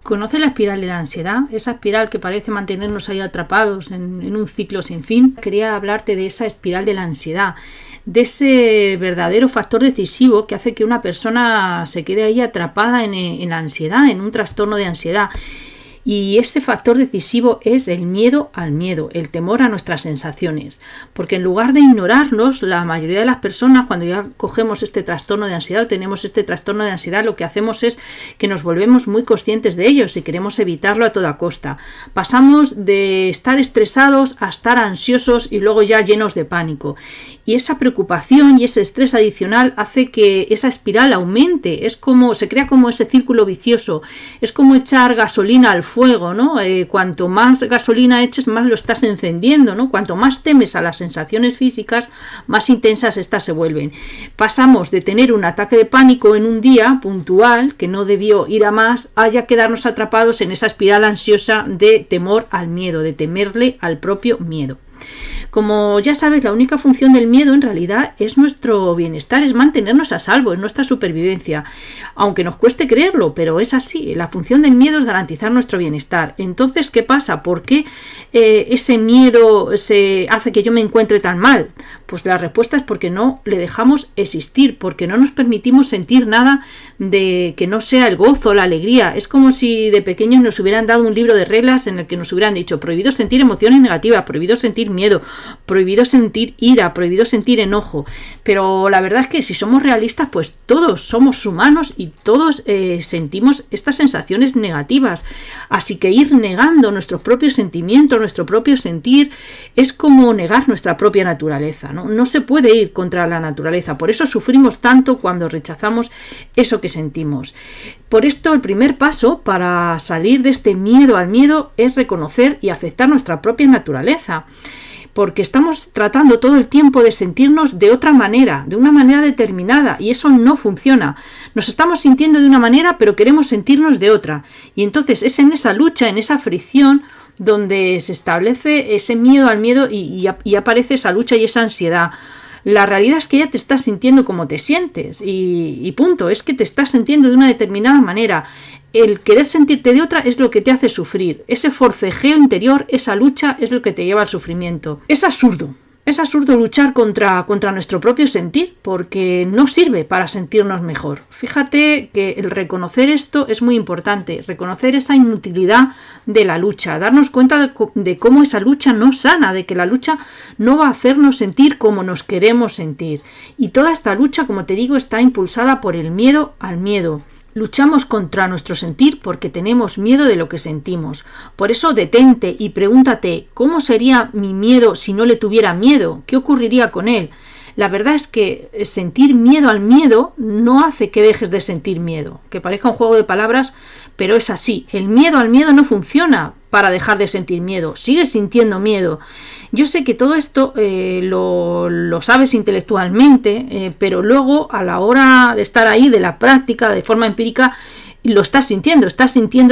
¿Conoce la espiral de la ansiedad? Esa espiral que parece mantenernos ahí atrapados en un ciclo sin fin. Quería hablarte de esa espiral de la ansiedad, de ese verdadero factor decisivo que hace que una persona se quede ahí atrapada en la ansiedad, en un trastorno de ansiedad. Y ese factor decisivo es el miedo al miedo, el temor a nuestras sensaciones. Porque en lugar de ignorarnos, la mayoría de las personas, cuando ya cogemos este trastorno de ansiedad o tenemos este trastorno de ansiedad, lo que hacemos es que nos volvemos muy conscientes de ellos y queremos evitarlo a toda costa. Pasamos de estar estresados a estar ansiosos y luego ya llenos de pánico. Y esa preocupación y ese estrés adicional hace que esa espiral aumente. Se crea como ese círculo vicioso. Es como echar gasolina al fuego, ¿no? Cuanto más gasolina eches, más lo estás encendiendo, ¿no? Cuanto más temes a las sensaciones físicas, más intensas estas se vuelven. Pasamos de tener un ataque de pánico en un día puntual, que no debió ir a más, a ya quedarnos atrapados en esa espiral ansiosa de temor al miedo, de temerle al propio miedo. Como ya sabes, la única función del miedo en realidad es nuestro bienestar, es mantenernos a salvo, es nuestra supervivencia. Aunque nos cueste creerlo, pero es así. La función del miedo es garantizar nuestro bienestar. Entonces, ¿qué pasa? ¿Por qué ese miedo se hace que yo me encuentre tan mal? Pues la respuesta es porque no le dejamos existir, porque no nos permitimos sentir nada de que no sea el gozo, la alegría. Es como si de pequeños nos hubieran dado un libro de reglas en el que nos hubieran dicho: prohibido sentir emociones negativas, prohibido sentir miedo, prohibido sentir ira, prohibido sentir enojo. Pero la verdad es que si somos realistas, pues todos somos humanos y todos sentimos estas sensaciones negativas. Así que ir negando nuestros propios sentimientos, nuestro propio sentir, es como negar nuestra propia naturaleza, ¿no? No se puede ir contra la naturaleza. Por eso sufrimos tanto cuando rechazamos eso que sentimos. Por esto, el primer paso para salir de este miedo al miedo es reconocer y aceptar nuestra propia naturaleza. Porque estamos tratando todo el tiempo de sentirnos de otra manera, de una manera determinada, y eso no funciona. Nos estamos sintiendo de una manera, pero queremos sentirnos de otra. Y entonces es en esa lucha, en esa fricción, donde se establece ese miedo al miedo y aparece esa lucha y esa ansiedad. La realidad es que ya te estás sintiendo como te sientes y punto, es que te estás sintiendo de una determinada manera. El querer sentirte de otra es lo que te hace sufrir. Ese forcejeo interior, esa lucha es lo que te lleva al sufrimiento. Es absurdo luchar contra nuestro propio sentir, porque no sirve para sentirnos mejor. Fíjate que el reconocer esto es muy importante, reconocer esa inutilidad de la lucha, darnos cuenta de cómo esa lucha no sana, de que la lucha no va a hacernos sentir como nos queremos sentir. Y toda esta lucha, como te digo, está impulsada por el miedo al miedo. Luchamos contra nuestro sentir porque tenemos miedo de lo que sentimos. Por eso detente y pregúntate: ¿cómo sería mi miedo si no le tuviera miedo? ¿Qué ocurriría con él? La verdad es que sentir miedo al miedo no hace que dejes de sentir miedo. Que parezca un juego de palabras, pero es así. El miedo al miedo no funciona para dejar de sentir miedo. Sigues sintiendo miedo. Yo sé que todo esto lo sabes intelectualmente, pero luego a la hora de estar ahí, de la práctica, de forma empírica, lo estás sintiendo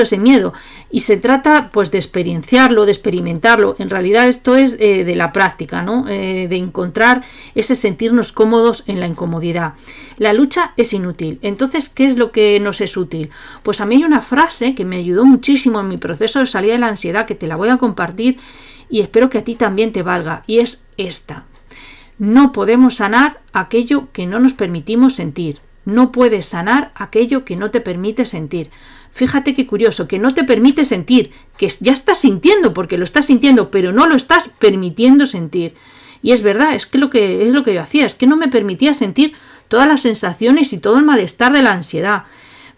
ese miedo. Y se trata pues de experienciarlo, de experimentarlo. En realidad esto es de la práctica, ¿no? De encontrar ese sentirnos cómodos en la incomodidad. La lucha es inútil. Entonces, ¿qué es lo que nos es útil? Pues a mí hay una frase que me ayudó muchísimo en mi proceso de salida de la ansiedad, que te la voy a compartir y espero que a ti también te valga. Y es esta: no podemos sanar aquello que no nos permitimos sentir. No puedes sanar aquello que no te permite sentir. Fíjate qué curioso, que no te permite sentir, que ya estás sintiendo porque lo estás sintiendo, pero no lo estás permitiendo sentir. Y es verdad, es lo que yo hacía, es que no me permitía sentir todas las sensaciones y todo el malestar de la ansiedad.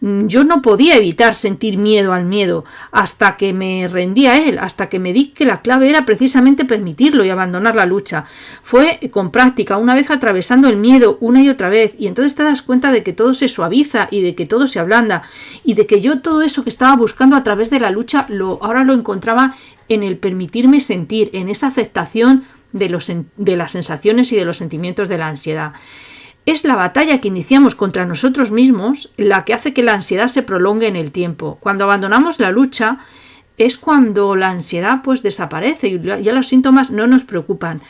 Yo no podía evitar sentir miedo al miedo hasta que me rendí a él, hasta que me di que la clave era precisamente permitirlo y abandonar la lucha. Fue con práctica, una vez atravesando el miedo una y otra vez, y entonces te das cuenta de que todo se suaviza y de que todo se ablanda y de que yo todo eso que estaba buscando a través de la lucha ahora lo encontraba en el permitirme sentir, en esa aceptación de las sensaciones y de los sentimientos de la ansiedad. Es la batalla que iniciamos contra nosotros mismos la que hace que la ansiedad se prolongue en el tiempo. Cuando abandonamos la lucha es cuando la ansiedad pues desaparece y ya los síntomas no nos preocupan.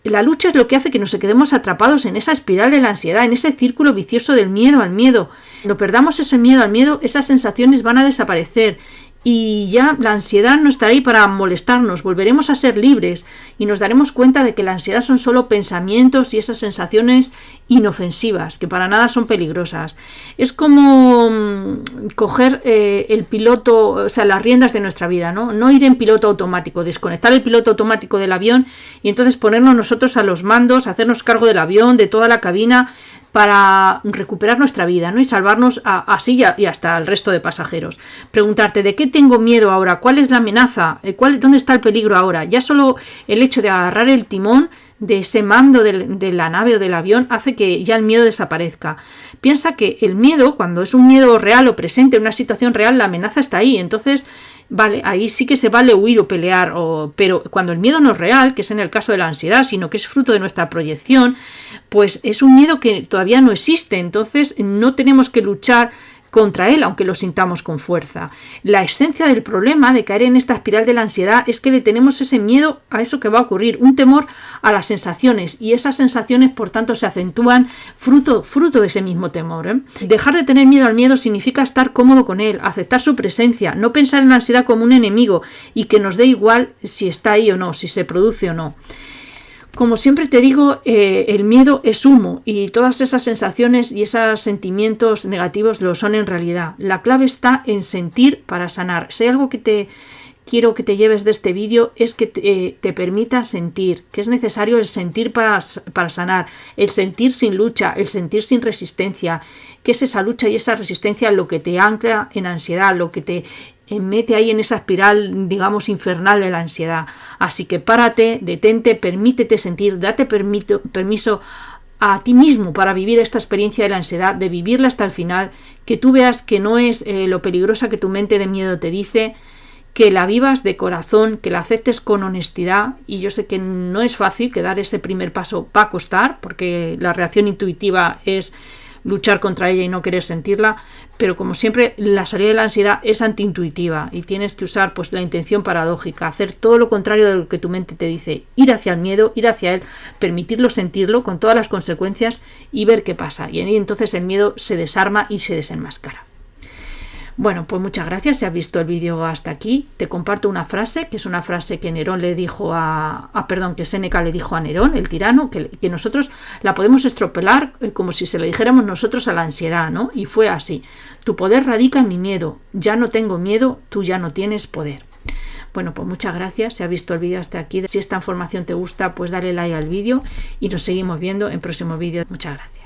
La lucha es lo que hace que nos quedemos atrapados en esa espiral de la ansiedad, en ese círculo vicioso del miedo al miedo. Cuando perdamos ese miedo al miedo, esas sensaciones van a desaparecer y ya la ansiedad no estará ahí para molestarnos, volveremos a ser libres y nos daremos cuenta de que la ansiedad son solo pensamientos y esas sensaciones inofensivas, que para nada son peligrosas. Es como coger el piloto, o sea, las riendas de nuestra vida, ¿no? No ir en piloto automático, desconectar el piloto automático del avión y entonces ponernos nosotros a los mandos, hacernos cargo del avión, de toda la cabina, para recuperar nuestra vida, ¿no? Y salvarnos así y hasta el resto de pasajeros. Preguntarte, ¿de qué tengo miedo ahora? ¿Cuál es la amenaza? ¿Dónde está el peligro ahora? Ya solo el hecho de agarrar el timón de ese mando de la nave o del avión hace que ya el miedo desaparezca. Piensa que el miedo, cuando es un miedo real o presente en una situación real, la amenaza está ahí. Entonces, vale, ahí sí que se vale huir o pelear, pero cuando el miedo no es real, que es en el caso de la ansiedad, sino que es fruto de nuestra proyección, pues es un miedo que todavía no existe. Entonces no tenemos que luchar contra él, aunque lo sintamos con fuerza. La esencia del problema de caer en esta espiral de la ansiedad es que le tenemos ese miedo a eso que va a ocurrir, un temor a las sensaciones, y esas sensaciones por tanto se acentúan fruto de ese mismo temor, ¿eh? Dejar de tener miedo al miedo significa estar cómodo con él, aceptar su presencia, no pensar en la ansiedad como un enemigo y que nos dé igual si está ahí o no, si se produce o no. Como siempre te digo, el miedo es humo y todas esas sensaciones y esos sentimientos negativos lo son en realidad. La clave está en sentir para sanar. Si hay algo que quiero que te lleves de este vídeo es que te permita sentir, que es necesario el sentir para sanar, el sentir sin lucha, el sentir sin resistencia, que es esa lucha y esa resistencia lo que te ancla en ansiedad, lo que te mete ahí en esa espiral, digamos, infernal de la ansiedad. Así que párate, detente, permítete sentir, date permiso a ti mismo para vivir esta experiencia de la ansiedad, de vivirla hasta el final, que tú veas que no es lo peligrosa que tu mente de miedo te dice, que la vivas de corazón, que la aceptes con honestidad. Y yo sé que no es fácil, que dar ese primer paso va a costar, porque la reacción intuitiva es luchar contra ella y no querer sentirla, pero como siempre la salida de la ansiedad es antiintuitiva y tienes que usar pues la intención paradójica, hacer todo lo contrario de lo que tu mente te dice, ir hacia el miedo, ir hacia él, permitirlo sentirlo con todas las consecuencias y ver qué pasa, y ahí entonces el miedo se desarma y se desenmascara. Bueno, pues muchas gracias si has visto el vídeo hasta aquí. Te comparto una frase, que es una frase que Nerón le dijo que Séneca le dijo a Nerón, el tirano, que nosotros la podemos estropear como si se lo dijéramos nosotros a la ansiedad, ¿no? Y fue así: tu poder radica en mi miedo, ya no tengo miedo, tú ya no tienes poder. Bueno, pues muchas gracias si has visto el vídeo hasta aquí. Si esta información te gusta, pues dale like al vídeo y nos seguimos viendo en próximos vídeos. Muchas gracias.